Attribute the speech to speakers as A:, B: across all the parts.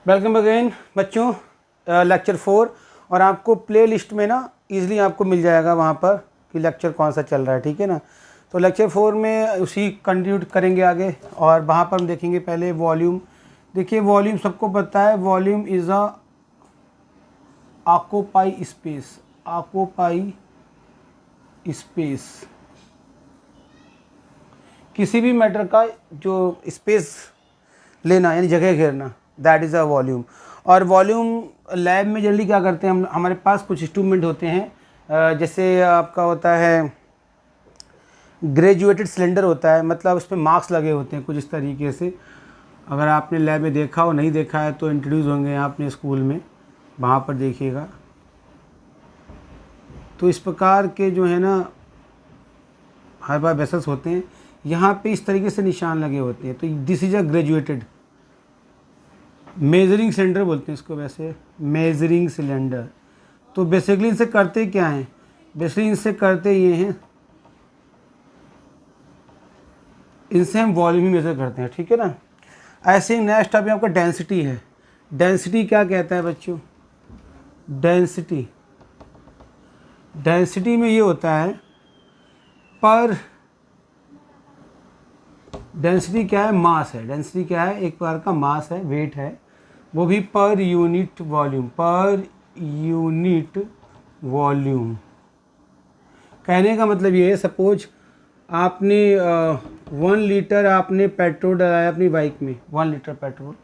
A: Welcome again बच्चों, lecture 4। और आपको प्ले लिस्ट में ना ईज़िली आपको मिल जाएगा वहाँ पर कि लेक्चर कौन सा चल रहा है, ठीक है ना। तो लेक्चर 4 में उसी कंटिन्यू करेंगे आगे, और वहाँ पर हम देखेंगे पहले वॉल्यूम। देखिए वॉल्यूम सबको पता है, volume is a occupy space, occupy space, किसी भी मैटर का जो स्पेस लेना यानी जगह घेरना, दैट इज़ अ वॉल्यूम। और वॉल्यूम लैब में जल्दी क्या करते हैं हम, हमारे पास कुछ इंस्ट्रूमेंट होते हैं, जैसे आपका होता है ग्रेजुएटेड सिलेंडर होता है, मतलब उस पर मार्क्स लगे होते हैं कुछ इस तरीके से। अगर आपने लैब में देखा हो, नहीं देखा है तो इंट्रोड्यूस होंगे आपने स्कूल में, वहाँ पर देखिएगा। तो इस प्रकार के जो है ना हर बार वेसल्स होते हैं, यहाँ पे इस तरीके से निशान लगे होते हैं। तो this is a graduated measuring cylinder बोलते हैं इसको, वैसे मेजरिंग सिलेंडर। तो बेसिकली इनसे करते क्या हैं, बेसिकली इनसे करते ये हैं, इनसे हम वॉल्यूम ही मेजर करते हैं, ठीक है ना। ऐसे ही नेक्स्ट टॉपिक आपका डेंसिटी है। डेंसिटी क्या कहता है बच्चों, डेंसिटी, डेंसिटी में ये होता है पर, डेंसिटी क्या है, मास है। डेंसिटी क्या है, एक प्रकार का मास है, वेट है, वो भी per unit volume, per unit volume. कहने का मतलब ये है, सपोज आपने 1 लीटर आपने पेट्रोल डलाया अपनी बाइक में, 1 लीटर पेट्रोल,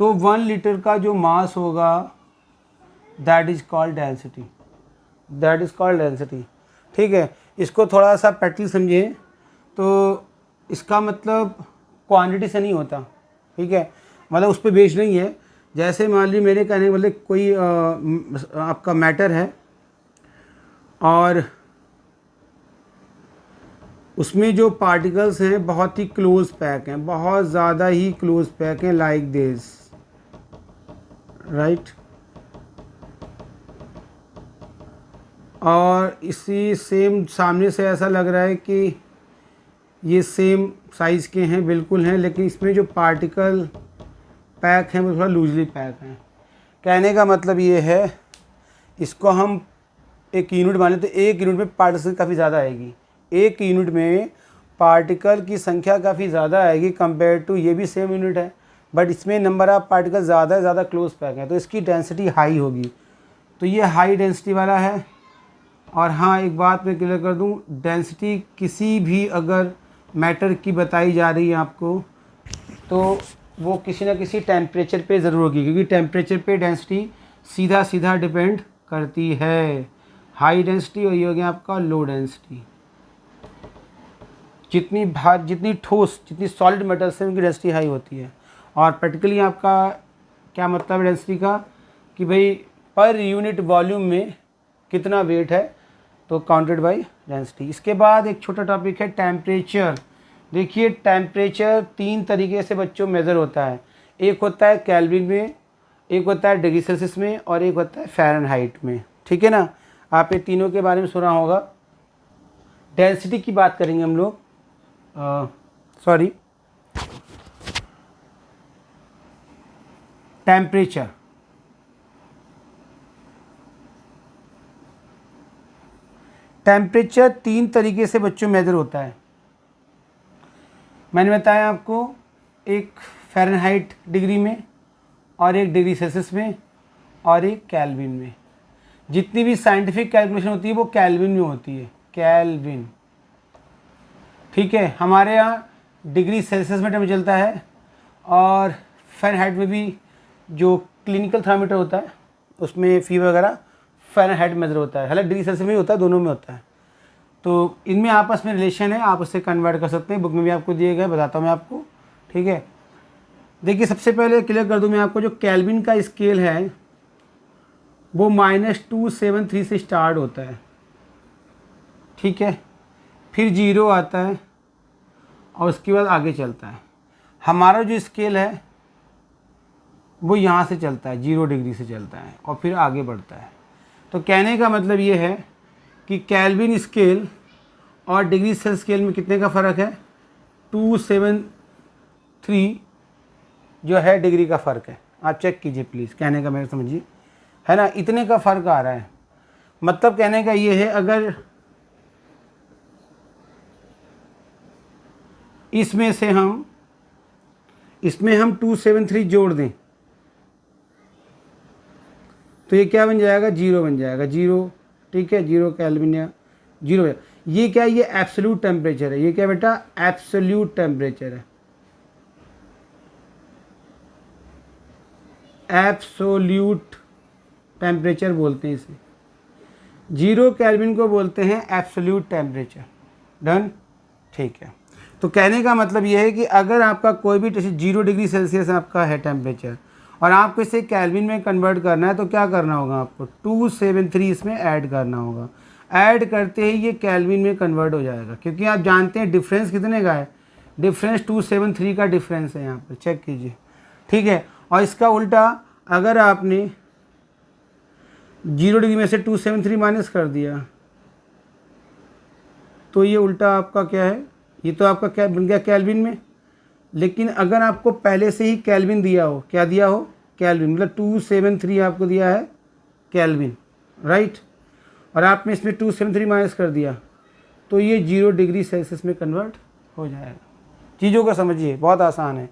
A: तो 1 लीटर का जो मास होगा that is called density, that is called density, ठीक है। इसको थोड़ा सा प्रैक्टिस समझिए। तो इसका मतलब क्वांटिटी से नहीं होता, ठीक है, मतलब उस पर बेस नहीं है। जैसे मान लीजिए मेरे कहने का मतलब कोई आपका मैटर है और उसमें जो पार्टिकल्स हैं बहुत ही क्लोज पैक हैं, बहुत ज़्यादा ही क्लोज पैक हैं, लाइक दिस, राइट। और इसी सेम सामने से ऐसा लग रहा है कि ये सेम साइज़ के हैं, बिल्कुल हैं, लेकिन इसमें जो पार्टिकल पैक हैं वो थोड़ा लूजली पैक हैं। कहने का मतलब ये है, इसको हम एक यूनिट माने तो एक यूनिट में पार्टिकल काफ़ी ज़्यादा आएगी, एक यूनिट में पार्टिकल की संख्या काफ़ी ज़्यादा आएगी कंपेयर टू, ये भी सेम यूनिट है बट इसमें नंबर ऑफ पार्टिकल ज़्यादा क्लोज पैक है, तो इसकी डेंसिटी हाई होगी। तो ये हाई डेंसिटी वाला है। और हाँ, एक बात मैं क्लियर कर दूँ, डेंसिटी किसी भी अगर मैटर की बताई जा रही है आपको, तो वो किसी न किसी टेम्परेचर पे ज़रूर होगी, क्योंकि टेम्परेचर पे डेंसिटी सीधा डिपेंड करती है। हाई डेंसिटी और ये हो गया आपका लो डेंसिटी। जितनी ठोस, जितनी सॉलिड मेटल से उनकी डेंसिटी हाई होती है। और प्रैक्टिकली आपका क्या मतलब है डेंसिटी का, कि भाई पर यूनिट वॉल्यूम में कितना वेट है, तो काउंटेड बाय डेंसिटी। इसके बाद एक छोटा टॉपिक है टेम्परेचर। देखिए टेम्परेचर 3 तरीके से बच्चों मेज़र होता है, एक होता है केल्विन में, एक होता है डिग्री सेल्सियस में, और एक होता है फ़ारेनहाइट में, ठीक है ना। आप ये तीनों के बारे में सुना होगा। डेंसिटी की बात करेंगे हम लोग, टेम्परेचर। टेम्परेचर 3 तरीके से बच्चों मेज़र होता है। मैंने बताया आपको, एक फ़ारेनहाइट डिग्री में, और एक डिग्री सेल्सियस में, और एक केल्विन में। जितनी भी साइंटिफिक कैलकुलेशन होती है वो केल्विन में होती है, केल्विन, ठीक है। हमारे यहाँ डिग्री सेल्सियस में टेम्परेचर चलता है, और फ़ारेनहाइट में भी जो क्लिनिकल थर्मामीटर होता है उसमें फीवर वगैरह फ़ारेनहाइट मेजर होता है, हालांकि डिग्री सेल्सियस में ही होता है, दोनों में होता है। तो इनमें आपस में रिलेशन है, आप उससे कन्वर्ट कर सकते हैं, बुक में भी आपको दिए गए, बताता हूँ मैं आपको, ठीक है। देखिए सबसे पहले क्लियर कर दूँ मैं आपको, जो केल्विन का स्केल है वो -273 से स्टार्ट होता है, ठीक है, फिर 0 आता है और उसके बाद आगे चलता है। हमारा जो स्केल है वो यहाँ से चलता है, 0 डिग्री से चलता है और फिर आगे बढ़ता है। तो कहने का मतलब ये है कि केल्विन स्केल और डिग्री सेल्सियस स्केल में कितने का फ़र्क है, 273 जो है डिग्री का फ़र्क है, आप चेक कीजिए प्लीज़, कहने का मेरे समझिए, है ना, इतने का फ़र्क आ रहा है। मतलब कहने का ये है, अगर इसमें हम 273 जोड़ दें तो ये क्या बन जाएगा, 0 बन जाएगा, 0, ठीक है, 0 केल्विन या 0 है। ये क्या है, ये एब्सोल्यूट टेम्परेचर है। ये क्या बेटा, एब्सोल्यूट टेम्परेचर है, एब्सोल्यूट टेम्परेचर बोलते हैं इसे। 0 केल्विन को बोलते हैं एब्सोल्यूट टेम्परेचर। डन, ठीक है। तो कहने का मतलब ये है कि अगर आपका कोई भी 0 डिग्री सेल्सियस आपका है टेम्परेचर और आपको इसे केल्विन में कन्वर्ट करना है तो क्या करना होगा, आपको 273 इसमें ऐड करना होगा। ऐड करते ही ये केल्विन में कन्वर्ट हो जाएगा, क्योंकि आप जानते हैं डिफरेंस कितने का है, डिफरेंस 273 का डिफरेंस है, यहाँ पर चेक कीजिए, ठीक है। और इसका उल्टा, अगर आपने 0 डिग्री में से 273 माइनस कर दिया तो ये उल्टा आपका क्या है, ये तो आपका क्या बन गया, केल्विन में। लेकिन अगर आपको पहले से ही केल्विन दिया हो, क्या दिया हो, केल्विन, मतलब 273 आपको दिया है केल्विन, राइट, और आपने इसमें 273 माइनस कर दिया तो ये 0 डिग्री सेल्सियस में कन्वर्ट हो जाएगा। चीज़ों को समझिए, बहुत आसान है।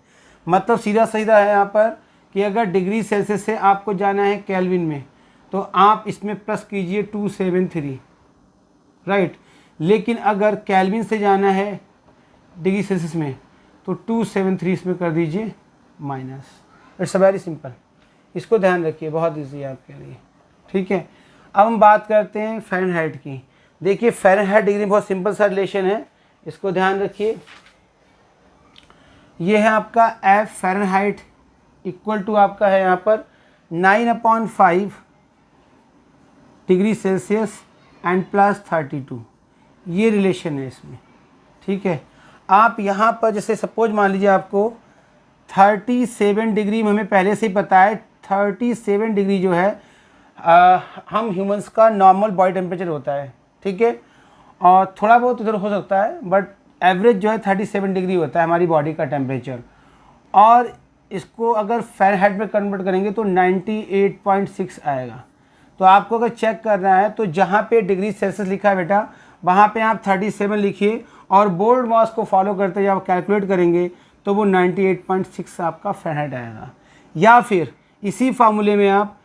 A: मतलब सीधा सीधा है यहाँ पर कि अगर डिग्री सेल्सियस से आपको जाना है केल्विन में तो आप इसमें प्लस कीजिए 273, राइट। लेकिन अगर केल्विन से जाना है डिग्री सेल्सियस में तो 273 इसमें कर दीजिए माइनस। इट्स वेरी सिंपल, इसको ध्यान रखिए, बहुत ईजी है आपके लिए, ठीक है। अब हम बात करते हैं फ़ारेनहाइट की। देखिए फ़ारेनहाइट डिग्री में बहुत सिंपल सा रिलेशन है, इसको ध्यान रखिए। ये है आपका एफ फ़ारेनहाइट इक्वल टू आपका है यहाँ पर 9/5 डिग्री सेल्सियस एंड प्लस 32, ये रिलेशन है इसमें, ठीक है। आप यहाँ पर जैसे सपोज मान लीजिए आपको 37 डिग्री में, हमें पहले से ही पता है 37 डिग्री जो है हम ह्यूमंस का नॉर्मल बॉडी टेम्परेचर होता है, ठीक है। और थोड़ा बहुत उधर हो सकता है बट एवरेज जो है 37 डिग्री होता है हमारी बॉडी का टेम्परेचर। और इसको अगर फ़ारेनहाइट में कन्वर्ट करेंगे तो 98.6 आएगा। तो आपको अगर चेक करना है तो जहाँ पे डिग्री सेल्सियस लिखा है बेटा वहाँ पे आप 37 लिखिए और बोर्ड मास को फॉलो करते जब आप कैलकुलेट करेंगे तो वो 98.6 आपका फ़ारेनहाइट आएगा। या फिर इसी फार्मूले में आप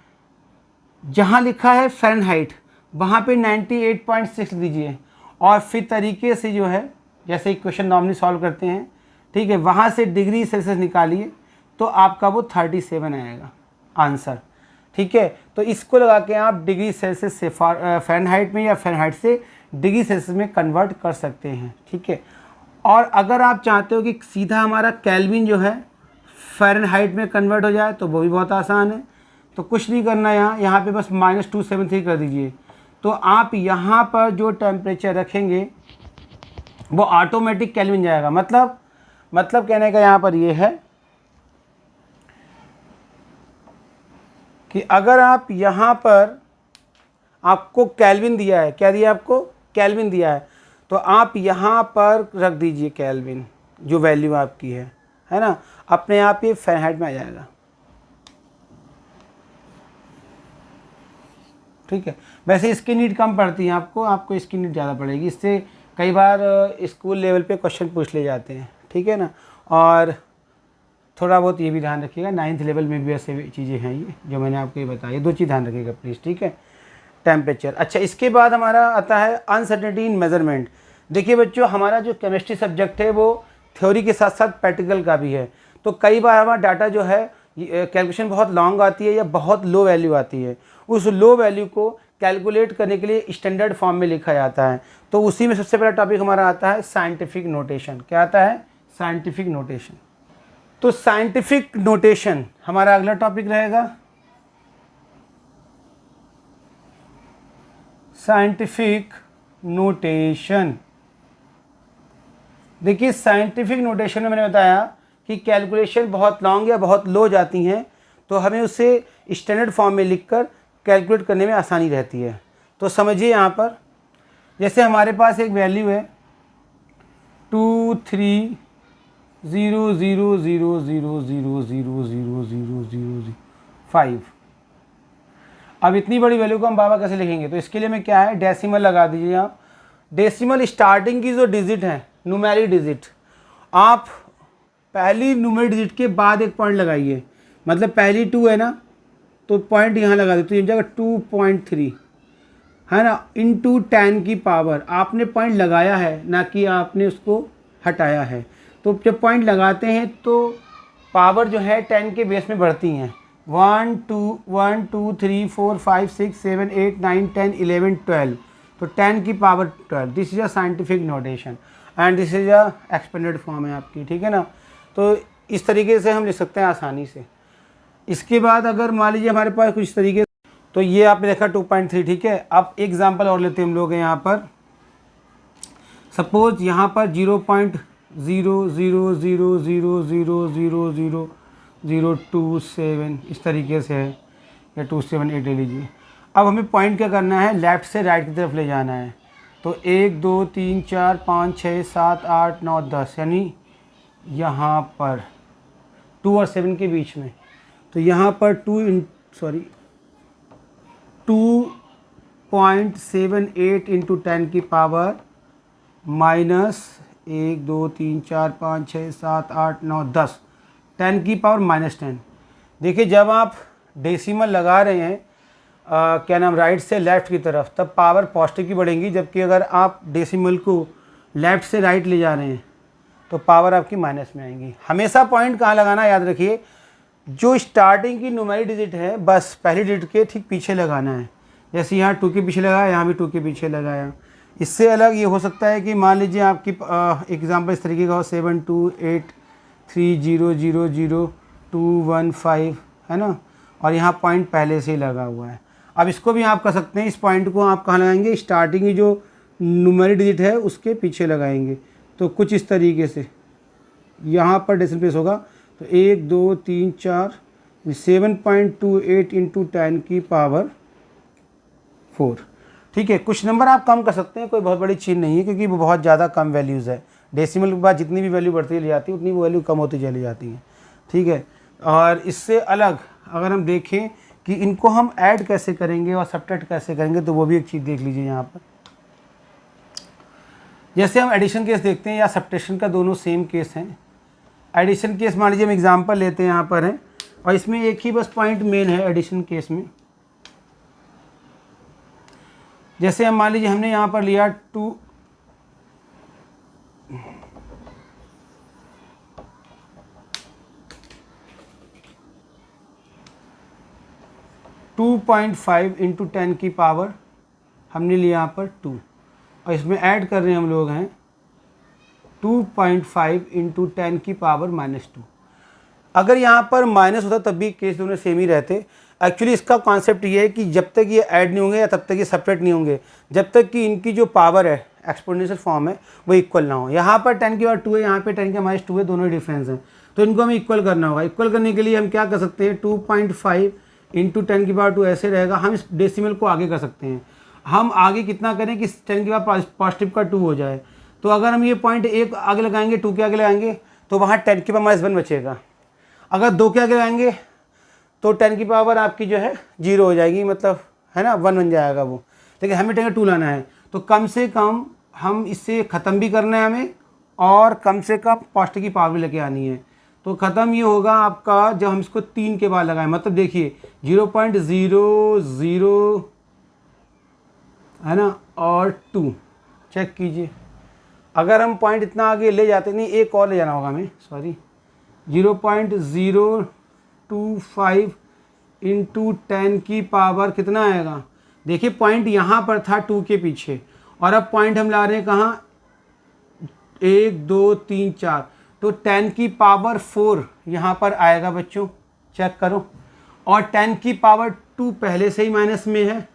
A: जहाँ लिखा है फ़ारेनहाइट वहाँ पे 98.6 दीजिए और फिर तरीके से जो है जैसे इक्वेशन नॉर्मली सॉल्व करते हैं, ठीक है, वहाँ से डिग्री सेल्सियस निकालिए तो आपका वो 37 आएगा आंसर, ठीक है। तो इसको लगा के आप डिग्री सेल्सियस से फ़ारेनहाइट में या फ़ारेनहाइट से डिग्री सेल्सियस में कन्वर्ट कर सकते हैं, ठीक है। और अगर आप चाहते हो कि सीधा हमारा केल्विन जो है फ़ारेनहाइट में कन्वर्ट हो जाए तो वो भी बहुत आसान है। तो कुछ नहीं करना, यहाँ पे बस -273 कर दीजिए तो आप यहाँ पर जो टेम्परेचर रखेंगे वो ऑटोमेटिक केल्विन जाएगा। मतलब कहने का यहाँ पर ये है कि अगर आप यहाँ पर आपको केल्विन दिया है, क्या दिया आपको, केल्विन दिया है, तो आप यहाँ पर रख दीजिए केल्विन जो वैल्यू आपकी है ना, अपने आप ये फ़ारेनहाइट में आ जाएगा, ठीक है। वैसे इसकी नीड कम पड़ती है आपको इसकी नीड ज़्यादा पड़ेगी, इससे कई बार स्कूल लेवल पे क्वेश्चन पूछ ले जाते हैं, ठीक है ना। और थोड़ा बहुत ये भी ध्यान रखिएगा 9th लेवल में भी ऐसे चीज़ें हैं ये जो मैंने आपको ये बताई, 2 चीज़ ध्यान रखिएगा प्लीज़, ठीक है। टेम्परेचर, अच्छा इसके बाद हमारा आता है अनसर्टेनिटी इन मेजरमेंट। देखिए बच्चों हमारा जो केमिस्ट्री सब्जेक्ट है वो थ्योरी के साथ साथ प्रैक्टिकल का भी है। तो कई बार हमारा डाटा जो है कैलकुलेशन बहुत लॉन्ग आती है या बहुत लो वैल्यू आती है, उस लो वैल्यू को कैलकुलेट करने के लिए स्टैंडर्ड फॉर्म में लिखा जाता है। तो उसी में सबसे पहला टॉपिक हमारा आता है साइंटिफिक नोटेशन। क्या आता है, साइंटिफिक नोटेशन। तो साइंटिफिक नोटेशन हमारा अगला टॉपिक रहेगा। साइंटिफिक नोटेशन, देखिए साइंटिफिक नोटेशन में मैंने बताया कि कैलकुलेशन बहुत लॉन्ग या बहुत लो जाती हैं तो हमें उसे स्टैंडर्ड फॉर्म में लिखकर कैलकुलेट करने में आसानी रहती है। तो समझिए यहाँ पर जैसे हमारे पास एक वैल्यू है 23 0.000000000005। अब इतनी बड़ी वैल्यू को हम बाबा कैसे लिखेंगे? तो इसके लिए में क्या है, डेसिमल लगा दीजिए आप। डेसिमल स्टार्टिंग की जो डिजिट है, न्यूमेरिक डिजिट, आप पहली न्यूमेरिक डिजिट के बाद एक पॉइंट लगाइए। मतलब पहली 2 है ना, तो पॉइंट यहाँ लगा दे, तो ये जगह 2.3 है ना, इंटू 10 की पावर। आपने पॉइंट लगाया है, ना कि आपने उसको हटाया है। तो जब पॉइंट लगाते हैं तो पावर जो है 10 के बेस में बढ़ती हैं। 1 2 3 4 5 6 7 8 9 10 11 12, तो 10 की power 12। This is a scientific notation and this is a expanded form है आपकी, ठीक है ना। तो इस तरीके से हम लिख सकते हैं आसानी से। इसके बाद अगर मान लीजिए हमारे पास कुछ तरीके, तो ये आपने देखा 2.3, ठीक है। अब एग्जाम्पल और लेते हैं हम लोग यहाँ पर। सपोज यहाँ पर 0.0000000027 इस तरीके से है, या 278 ले लीजिए। अब हमें पॉइंट क्या करना है, लेफ़्ट से राइट की तरफ ले जाना है। तो 1 2 3 4 5 6 7 8 9 10, यानी यहाँ पर 2 और 7 के बीच में। तो यहाँ पर 2.78 इंटू 10 की पावर माइनस 1 2 3 4 5 6 7 8 9 10, 10 की पावर -10। देखिए जब आप डेसिमल लगा रहे हैं क्या नाम, राइट से लेफ़्ट की तरफ, तब पावर पॉजिटिव की बढ़ेंगी। जबकि अगर आप डेसिमल को लेफ़्ट से राइट ले जा रहे हैं तो पावर आपकी माइनस में आएंगी। हमेशा पॉइंट कहाँ लगाना याद रखिए, जो स्टार्टिंग की न्यूमेरिक डिजिट है बस पहली डिजिट के ठीक पीछे लगाना है। जैसे यहाँ 2 के पीछे लगाया, यहाँ भी 2 के पीछे लगाया। इससे अलग ये हो सकता है कि मान लीजिए आपकी एग्जांपल इस तरीके का हो, 72830000215 है ना, और यहाँ पॉइंट पहले से ही लगा हुआ है। अब इसको भी आप कर सकते हैं, इस पॉइंट को आप कहाँ लगाएंगे, स्टार्टिंग की जो न्यूमेरिक डिजिट है उसके पीछे लगाएंगे। तो कुछ इस तरीके से यहाँ पर डेसिमल प्लेस होगा। तो 1 2 3 4 7.28 इंटू 10 की पावर 4, ठीक है। कुछ नंबर आप कम कर सकते हैं, कोई बहुत बड़ी चीज़ नहीं है, क्योंकि वो बहुत ज़्यादा कम वैल्यूज़ है। डेसिमल के बाद जितनी भी वैल्यू बढ़ती चली जाती है उतनी वो वैल्यू कम होती चली जाती है, ठीक है। और इससे अलग अगर हम देखें कि इनको हम ऐड कैसे करेंगे और सब्ट्रैक्ट कैसे करेंगे, तो वो भी एक चीज़ देख लीजिए यहाँ पर। जैसे हम एडिशन केस देखते हैं या सब्ट्रैक्शन का, दोनों सेम केस हैं। एडिशन केस मान लीजिए हम एग्जांपल लेते हैं यहाँ पर है, और इसमें एक ही बस पॉइंट मेन है एडिशन केस में। जैसे हम मान लीजिए हमने यहाँ पर लिया 2.5 इंटू 10 की पावर हमने लिया यहाँ पर 2, और इसमें ऐड कर रहे हैं हम लोग हैं 2.5 इंटू 10 की पावर -2। अगर यहाँ पर माइनस होता तब भी केस दोनों सेम ही रहते। एक्चुअली इसका कॉन्सेप्ट ये है कि जब तक ये ऐड नहीं होंगे या तब तक ये सेपरेट नहीं होंगे, जब तक कि इनकी जो पावर है एक्सपोनेंशियल फॉर्म है वो इक्वल ना हो। यहाँ पर 10 की पावर 2 है, यहाँ पे 10 का -2 है, दोनों डिफरेंस हैं। तो इनको हमें इक्वल करना होगा। इक्वल करने के लिए हम क्या कर सकते हैं, 2.5 इंटू 10 की पावर 2 ऐसे रहेगा। हम इस डेसिमल को आगे कर सकते हैं। हम आगे कितना करें कि 10 की पावर पॉजिटिव का 2 हो जाए। तो अगर हम ये पॉइंट 1 आगे लगाएंगे, 2 के आगे लगाएंगे, तो वहाँ 10 की पावर -1 बचेगा। अगर 2 के आगे लगाएंगे तो 10 की पावर आपकी जो है 0 हो जाएगी, मतलब है ना 1 बन जाएगा वो। लेकिन हमें 10 का 2 लाना है, तो कम से कम हम इससे ख़त्म भी करना है हमें, और कम से कम पॉजिटिव की पावर भी लेके आनी है। तो ख़त्म ये होगा आपका जब हम इसको 3 के बाद लगाएं। मतलब देखिए 0.00 है ना, और 2 चेक कीजिए। अगर हम पॉइंट इतना आगे ले जाते, नहीं एक और ले जाना होगा हमें, सॉरी, 0.025 इंटू 10 की पावर कितना आएगा। देखिए पॉइंट यहाँ पर था 2 के पीछे, और अब पॉइंट हम ला रहे हैं कहाँ, 1 2 3 4, तो 10 की पावर 4 यहाँ पर आएगा बच्चों, चेक करो। और 10 की पावर 2 पहले से ही माइनस में है,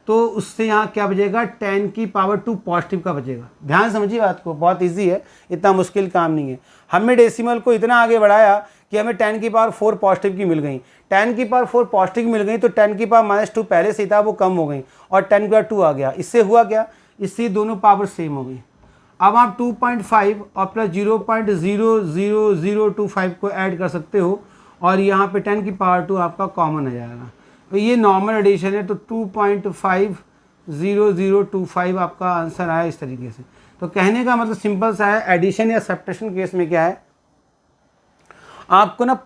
A: तो उससे यहाँ क्या बचेगा, 10 की पावर 2 पॉजिटिव का बचेगा। ध्यान समझिए बात को, बहुत इजी है, इतना मुश्किल काम नहीं है। हमने डेसिमल को इतना आगे बढ़ाया कि हमें 10 की पावर 4 पॉजिटिव की मिल गई। 10 की पावर 4 पॉजिटिव की मिल गई, तो 10 की पावर -2 पहले से ही था, वो कम हो गई, और 10 की पावर 2 आ गया। इससे हुआ क्या, इससे दोनों पावर सेम हो गई। अब आप 2.5 और प्लस 0.00025 को ऐड कर सकते हो और यहाँ पे 10 की पावर 2 आपका कॉमन आ जाएगा। तो ये नॉर्मल एडिशन है, तो 2.50025 आपका आंसर आया इस तरीके से। तो कहने का मतलब सिंपल सा है, एडिशन या सब्ट्रैक्शन केस में क्या है, आपको ना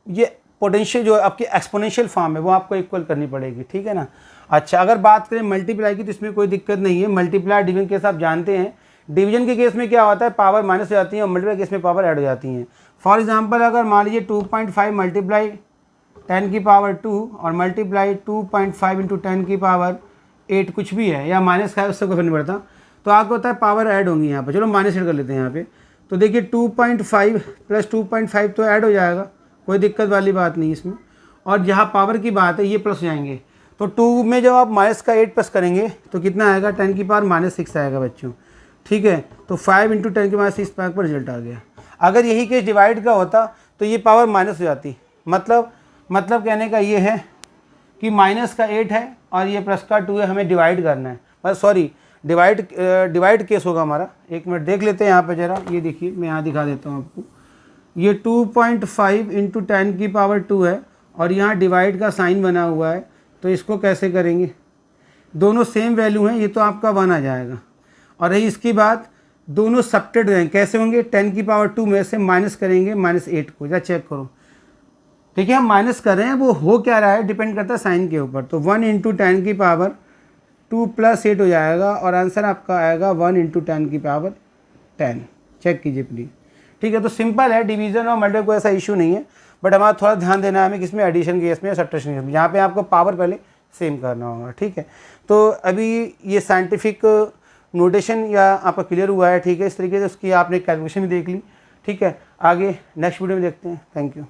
A: ये पोटेंशियल जो आपकी एक्सपोनेंशियल फॉर्म है वो आपको इक्वल करनी पड़ेगी, ठीक है ना। अच्छा, अगर बात करें मल्टीप्लाई की तो इसमें कोई दिक्कत नहीं है। मल्टीप्लाई डिवीजन केस आप जानते हैं, डिवीजन के केस में क्या होता है, पावर माइनस हो जाती है और मल्टीप्लाई केस में पावर ऐड हो जाती हैं। फॉर एग्जांपल अगर मान लीजिए 2.5 मल्टीप्लाई 10 की पावर 2 और मल्टीप्लाई 2.5 इंटू 10 की पावर 8 कुछ भी है या माइनस का है, उससे कोई फर्क नहीं पड़ता, तो आपको होता है पावर ऐड होंगी यहाँ पर। चलो माइनस ऐड कर लेते हैं यहाँ पे। तो देखिए 2.5 प्लस 2.5 तो ऐड हो जाएगा, कोई दिक्कत वाली बात नहीं इसमें। और जहाँ पावर की बात है ये प्लस हो जाएंगे, तो 2 में जब आप माइनस का 8 प्लस करेंगे तो कितना आएगा, 10 की पावर -6 आएगा बच्चों, ठीक है। तो 5 इंटू 10 की पावर 6 पर रिजल्ट आ गया। अगर यही केस डिवाइड का होता तो ये पावर माइनस हो जाती। मतलब कहने का ये है कि माइनस का 8 है और ये प्लस का 2 है, हमें डिवाइड करना है, बस सॉरी डिवाइड केस होगा हमारा। एक मिनट देख लेते हैं यहाँ पे ज़रा, ये देखिए मैं यहाँ दिखा देता हूँ आपको। ये 2.5 इंटू 10 की पावर 2 है और यहाँ डिवाइड का साइन बना हुआ है, तो इसको कैसे करेंगे, दोनों सेम वैल्यू हैं, ये तो आपका 1 आ जाएगा। और रही इसकी बात, दोनों सब्ट्रैक्ट रहेंगे, कैसे होंगे, 10 की पावर 2 में से माइनस करेंगे -8 को, या चेक करो। देखिए हम माइनस कर रहे हैं, वो हो क्या रहा है डिपेंड करता है साइन के ऊपर। तो 1 इंटू 10 की पावर 2 प्लस 8 हो जाएगा और आंसर आपका आएगा 1 इंटू 10 की पावर 10। चेक कीजिए प्लीज़, ठीक है। तो सिंपल है, डिवीजन और मल्टीप्लाई कोई ऐसा इशू नहीं है, बट हमारा थोड़ा ध्यान देना है हमें किसमें, एडिशन केस में या सब्ट्रैक्शन केस में, यहाँ पे आपको पावर पहले सेम करना होगा, ठीक है। तो अभी ये साइंटिफिक नोटेशन या आपका क्लियर हुआ है, ठीक है। इस तरीके से उसकी आपने कैलकुलेशन भी देख ली, ठीक है। आगे नेक्स्ट वीडियो में देखते हैं। Thank you.